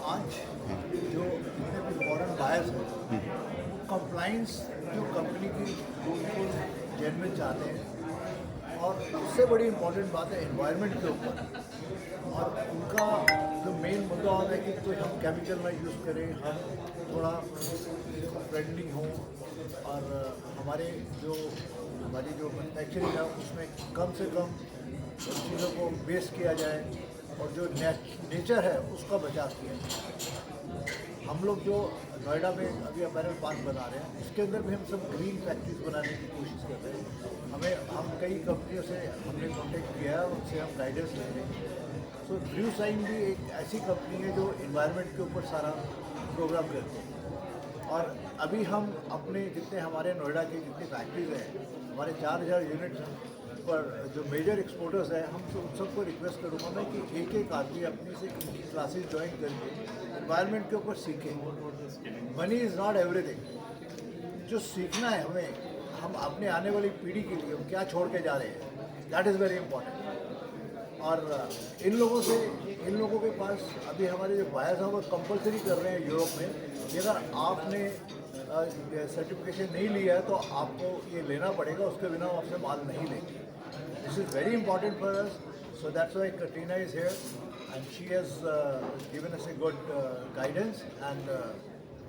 आज जो जितने भी फॉरेन बायर्स हैं वो कंप्लाइंस जो कंपनी की बिल्कुल जेन्युइन चाहते हैं, और उससे बड़ी इम्पोर्टेंट बात है एनवायरनमेंट के ऊपर। और उनका जो मेन मुद्दा होता है कि कोई हम केमिकल ना यूज़ करें, हम थोड़ा फ्रेंडली हों, और हमारी जो मैन्युफैक्चरिंग है उसमें कम से कम उन चीज़ों को वेस्ट किया जाए, और जो नेचर है उसका बचाव किया जाए। हम लोग जो नोएडा में अभी अपैरल पार्क बना रहे हैं, इसके अंदर भी हम सब ग्रीन फैक्ट्रीज बनाने की कोशिश कर रहे हैं। हम कई कंपनियों से हमने कांटेक्ट किया है, उनसे हम गाइडेंस ले रहे हैं। सो ब्लू साइन भी एक ऐसी कंपनी है जो इन्वायरमेंट के ऊपर सारा प्रोग्राम करते हैं। और अभी हम अपने जितने हमारे नोएडा की जितनी फैक्ट्रीज हैं, हमारे 4000 यूनिट्स हैं, पर जो मेजर एक्सपोर्टर्स हैं, हम उन सबको रिक्वेस्ट करूँगा मैं कि एक एक आदमी अपनी से इनकी क्लासेस ज्वाइन करके इन्वायरमेंट के ऊपर सीखें। Money is not everything. जो सीखना है हमें, हम अपने आने वाली पीढ़ी के लिए हम क्या छोड़ के जा रहे हैं, दैट इज़ वेरी इंपॉर्टेंट। और इन लोगों के पास अभी हमारे जो बायर्स हैं वो कंपलसरी कर रहे हैं यूरोप में कि अगर आपने सर्टिफिकेशन नहीं लिया है तो आपको ये लेना पड़ेगा, उसके बिना हम आपसे माल नहीं लेंगे। This is very important for us, so that's why Katrina is here, and she has given us a good guidance, and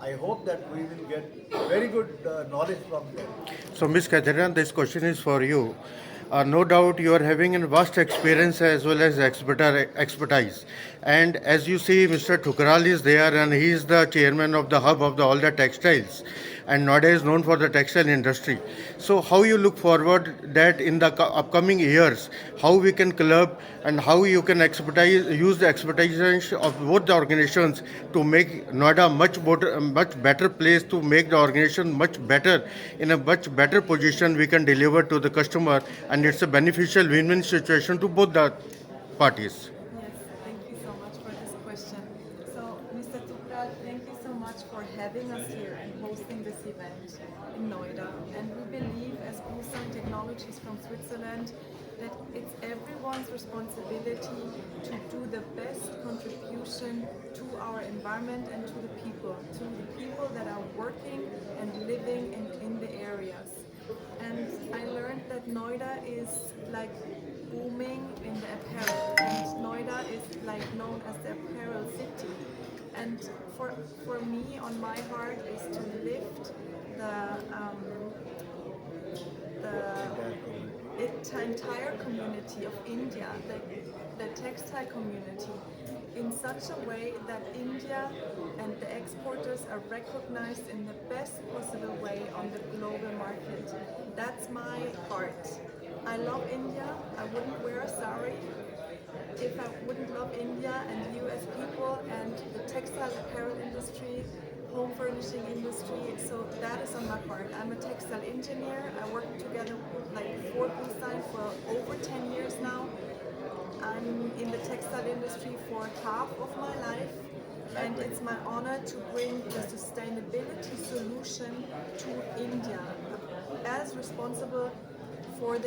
I hope that we will get very good knowledge from them. So, Ms. Katrina, this question is for you. No doubt you are having a vast experience as well as expertise. And as you see, Mr. Thukral is there and he is the chairman of the hub of all the textiles. And Noida is known for the textile industry. So how you look forward that in the upcoming years, how we can club and how you can use the expertise of both the organizations to make Noida much better place, to make the organization much better, in a much better position we can deliver to the customer, and it's a beneficial win-win situation to both the parties. Yes, thank you so much for this question. So, Mr. Tukral, thank you so much for having us here and hosting this event in Noida. And we believe, as Busan Technologies from Switzerland, that it's everyone's responsibility to do the best contribution to our environment and to the people that are working and living in the areas. And I learned that Noida is like booming in the apparel, and Noida is like known as the apparel city. And for me, on my heart, is to lift the entire community of India, the textile community, in such a way that India and the exporters are recognized in the best possible way on the global market. That's my heart. I love India. I wouldn't wear a sari if I wouldn't love India and you as people and the textile apparel industry, home furnishing industry. So that is on my heart. I'm a textile engineer. I work together for Bluestein for over 10 years now. I'm in the textile industry for half of my life, and it's my honor to bring the sustainability solution to India as responsible for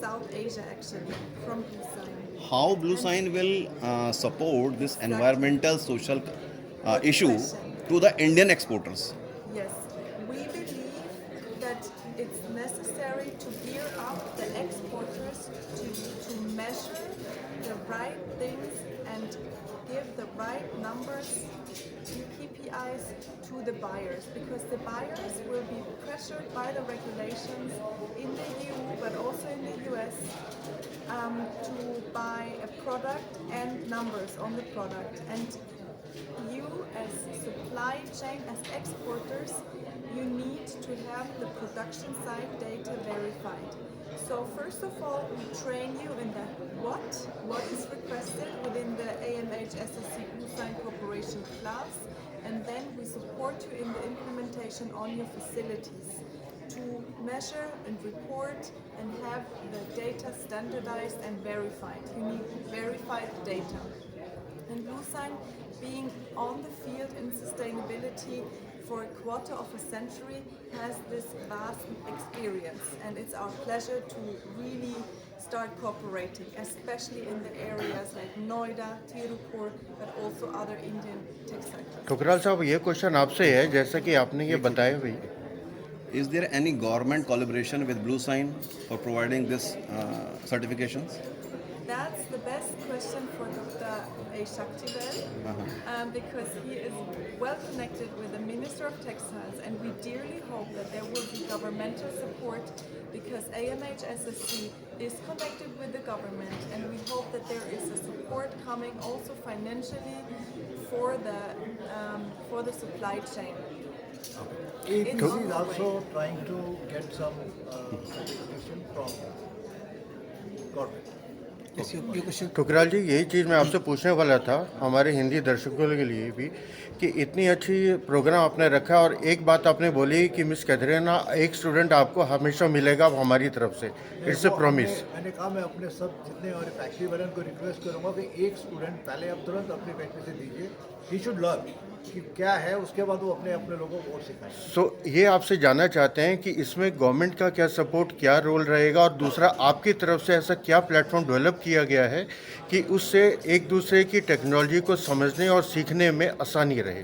South Asia actually, from Bluestein. How Blue Sign will support this environmental social Good issue question. to the Indian exporters? Yes, we believe that it's necessary to gear up the exporters to measure the right things and give the right numbers, KPIs to the buyers, because the buyers will be pressured by the regulations in the EU but also in the US to buy a product and numbers on the product. And you as supply chain, as exporters, you need to have the production side data verified. So first of all, we train you in the what is requested within the AMH SSC Bluestein Corporation class, and then we support you in the implementation on your facilities to measure and report and have the data standardized and verified. You need verified data. And Bluestein, being on the field in sustainability for a quarter of a century, has this vast experience, and it's our pleasure to really start cooperating, especially in the areas like Noida, Tirupur, but also other Indian textiles. Thukral साहब ये question आपसे है, जैसा कि आपने ये बताया भी, Is there any government collaboration with Blue Sign for providing this certifications? That's the best question for Dr. A. Shaktivel, because he is well connected with the Minister of Textiles, and we dearly hope that there will be governmental support, because AMHSSC is connected with the government, and we hope that there is a support coming also financially for the supply chain. APC is also trying to get some certification from government. Thukral जी यही चीज़ मैं आपसे पूछने वाला था, हमारे हिंदी दर्शकों के लिए भी, कि इतनी अच्छी प्रोग्राम आपने रखा और एक बात आपने बोली कि मिस कैथरीना, एक स्टूडेंट आपको हमेशा मिलेगा हमारी तरफ से, इट्स ए प्रॉमिस। मैंने कहा मैं अपने सब जितने और फैक्ट्री वालों को रिक्वेस्ट करूंगा कि एक स्टूडेंट पहले आप तुरंत अपनी फैक्ट्री से दीजिए, ही शुड लर्न कि क्या है, उसके बाद वो अपने अपने लोगों को और सिखाएं। सो ये आपसे जानना चाहते हैं कि इसमें गवर्नमेंट का क्या सपोर्ट, क्या रोल रहेगा, और दूसरा आपकी तरफ से ऐसा क्या प्लेटफॉर्म डेवलप किया गया है कि उससे एक दूसरे की टेक्नोलॉजी को समझने और सीखने में आसानी रहे।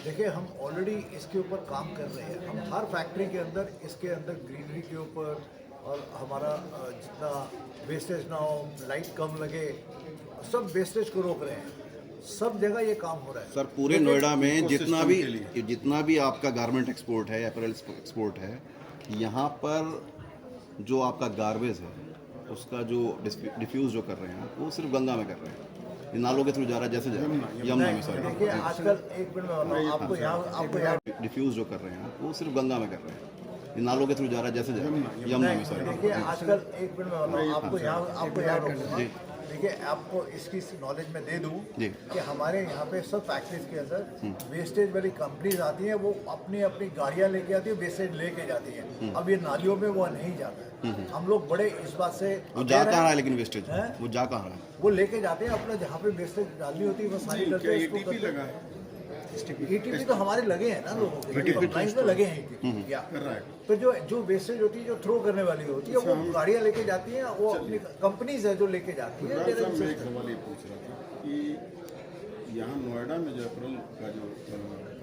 देखिए हम ऑलरेडी इसके ऊपर काम कर रहे हैं, हम हर फैक्ट्री के अंदर इसके अंदर ग्रीनरी के ऊपर और हमारा जितना वेस्टेज ना हो, लाइट कम लगे, सब वेस्टेज को रोक रहे हैं, सब जगह ये काम हो रहा है। सर पूरे नोएडा में जितना भी आपका गारमेंट एक्सपोर्ट है, अपैरल एक्सपोर्ट है, यहाँ पर जो आपका गार्बेज है उसका जो डिफ्यूज़ जो कर रहे हैं वो सिर्फ गंगा में कर रहे हैं, ये नालों के थ्रू जा रहा है, जैसे जा रहा है यमुना में, सॉरी देखिए आजकल एक मिनट में बताऊं, आपको यहाँ डिफ्यूज़ जो कर रहे हैं वो सिर्फ गंगा में कर रहे हैं, ये नालों के थ्रू जा रहा है, जैसे जा रहा है यमुना में, सॉरी। देखिए आजकल एक मिनट में बताऊं, आपको यहाँ रोकूंगा। देखिए आपको इसकी नॉलेज में दे दूं कि हमारे यहाँ पे सब फैक्ट्रीज के अंदर वेस्टेज वाली कंपनीज आती हैं, वो अपनी अपनी गाड़ियाँ लेके आती है, वेस्टेज लेके जाती हैं। अब ये नालियों में वो नहीं जाता है, हम लोग बड़े इस बात से वो जा कहाँ है, लेकिन वेस्टेज वो जा कहाँ है, वो लेके जाते हैं अपना, जहाँ पे वेस्टेज डालनी होती है वो सारी करते हैं, इसको करते हैं। ETP तो हमारे लगे हैं ना, लोगों के कंप्लाइंस में लगे हैं ETP, या तो जो वेस्टेज होती है, जो थ्रो करने वाली होती है, वो गाड़ियाँ लेके जाती हैं, वो अपनी कंपनीज है जो लेके जाती है। मैं एक सवाल ये पूछ रहा था कि यहाँ नोएडा में जो अप्रैल का जो काम है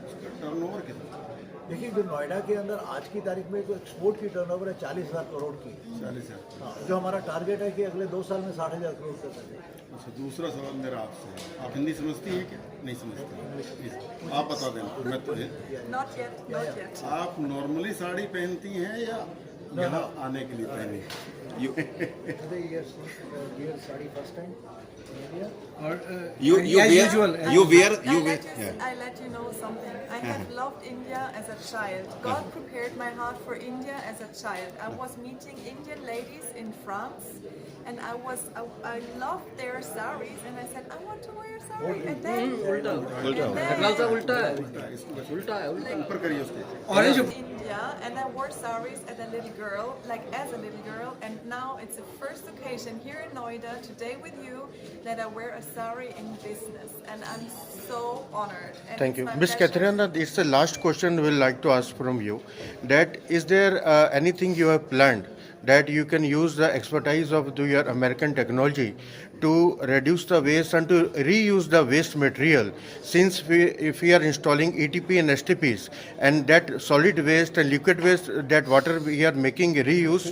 उसका टर्नओवर कितना है? देखिए जो नोएडा के अंदर आज की तारीख में जो एक्सपोर्ट की टर्नओवर है 40,000 करोड़ की, 40,000। हाँ, जो हमारा टारगेट है कि अगले 2 साल में 60,000 करोड़ कर सकें। अच्छा, दूसरा सवाल मेरा आपसे है, आप हिंदी समझती हैं क्या? नहीं समझती? आप बता देना, मैं तो Not yet, not yet. आप नॉर्मली साड़ी पहनती हैं या यहाँ आने के लिए पहनी? Today wear sari first time in India. you wear I let you know something. I have loved India as a child. God prepared my heart for India as a child. I was meeting Indian ladies in France, and I loved their saris, and I said I want to wear a sari. And then ऊपर करिए उसके। I was in India, and I wore saris as a little girl, and now it's the first occasion here in Noida today with you that I wear a sari in business, and I'm so honored. And Thank it's you. my Ms. pleasure. Katharina, this is the last question we'll like to ask from you. That is there anything you have planned that you can use the expertise of your American technology to reduce the waste and to reuse the waste material, since if we are installing ETP and STPs, and that solid waste and liquid waste, that water we are making reuse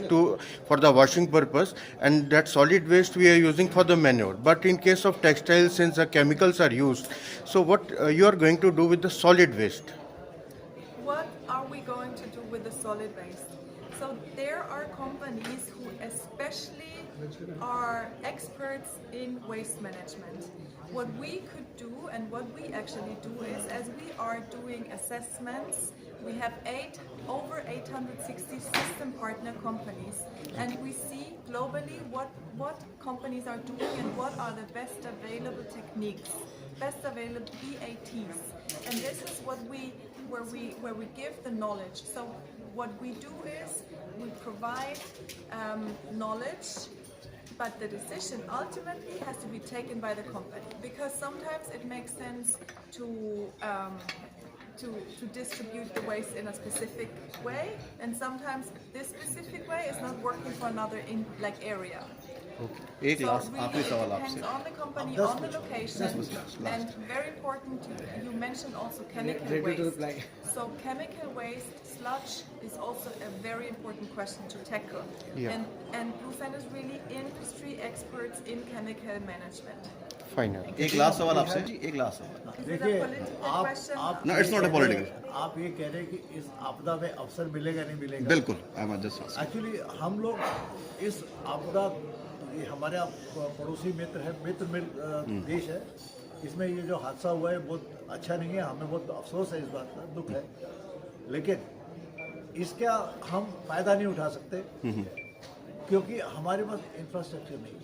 for the washing purpose, and that solid waste we are using for the manure. But in case of textiles, since the chemicals are used, so what you are going to do with the solid waste? What are we going to do with the solid waste? So there are companies who especially are experts in waste management. What we could do and what we actually do is, as we are doing assessments, we have over 860 system partner companies, and we see globally what companies are doing and what are the best available techniques, best available BATs, and this is where we give the knowledge. So what we do is we provide knowledge, but the decision ultimately has to be taken by the company, because sometimes it makes sense to distribute the waste in a specific way, and sometimes this specific way is not working for another area. एक last आखिरी सवाल depends आपसे on the company, Just on the location, last. and very important. You mentioned also chemical waste. So chemical waste, sludge is also a very important question to tackle. Yeah. And Bluefin is really industry experts in chemical management. Fine. एक last सवाल आपसे जी, एक last सवाल Is it a देखिए political question? आप No, it's not a political. आप ये कह रहे हैं कि इस आपदा में अवसर मिलेगा नहीं मिलेगा। बिल्कुल, आई एम जस्ट एक्चुअली हम लोग इस आपदा, ये हमारे पड़ोसी मित्र है, देश है, इसमें ये जो हादसा हुआ है बहुत अच्छा नहीं है, हमें बहुत अफसोस है इस बात का, दुख है, लेकिन इसका हम फायदा नहीं उठा सकते क्योंकि हमारे पास इंफ्रास्ट्रक्चर नहीं है।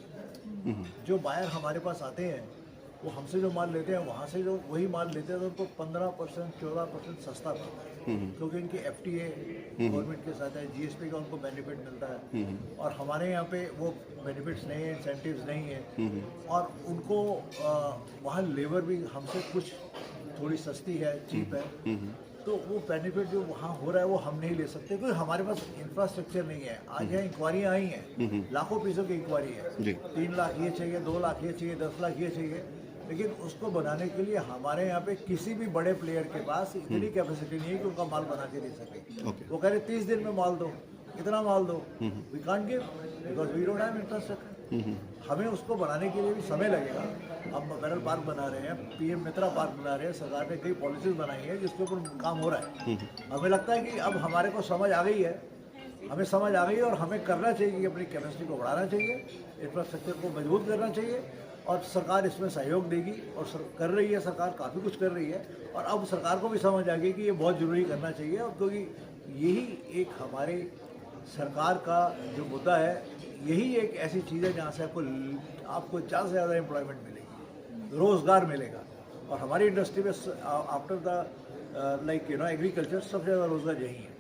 जो बायर हमारे पास आते हैं वो हमसे जो माल लेते हैं, वहाँ से जो वही माल लेते हैं तो उनको 15% 14% सस्ता पड़ता है क्योंकि इनकी FTA गवर्नमेंट के साथ है, GSP का उनको बेनिफिट मिलता है और हमारे यहाँ पे वो बेनिफिट्स नहीं है, इंसेंटिव्स नहीं है और उनको वहाँ लेबर भी हमसे कुछ थोड़ी सस्ती है, चीप है, तो वो बेनिफिट जो वहाँ हो रहा है वो हम नहीं ले सकते क्योंकि हमारे पास इंफ्रास्ट्रक्चर नहीं है। आज यहाँ इंक्वायरियाँ आई हैं, लाखों पीसों की इंक्वायरी है, 3 लाख ये चाहिए, 2 लाख ये चाहिए, 10 लाख ये चाहिए, लेकिन उसको बनाने के लिए हमारे यहाँ पे किसी भी बड़े प्लेयर के पास इतनी कैपेसिटी नहीं है कि उनका माल बना के दे सके। वो कह रहे 30 दिन में माल दो, इतना माल दो, we can't give because we don't have infrastructure. हमें उसको बनाने के लिए भी समय लगेगा। हम बैरल पार्क बना रहे हैं, PM मित्रा पार्क बना रहे हैं, सरकार ने कई पॉलिसीज बनाई है जिसके ऊपर काम हो रहा है। हमें लगता है कि अब हमारे को समझ आ गई है, हमें समझ आ गई है और हमें करना चाहिए कि अपनी कैपेसिटी को बढ़ाना चाहिए, इंफ्रास्ट्रक्चर को मजबूत करना चाहिए और सरकार इसमें सहयोग देगी और कर रही है, सरकार काफ़ी कुछ कर रही है और अब सरकार को भी समझ आ गई कि ये बहुत ज़रूरी करना चाहिए और क्योंकि यही एक हमारे सरकार का जो मुद्दा है, यही एक ऐसी चीज़ है जहाँ से आपको ज़्यादा से ज़्यादा एम्प्लॉयमेंट मिलेगी, रोज़गार मिलेगा और हमारी इंडस्ट्री में आफ्टर द एग्रीकल्चर सबसे ज़्यादा रोज़गार यही है।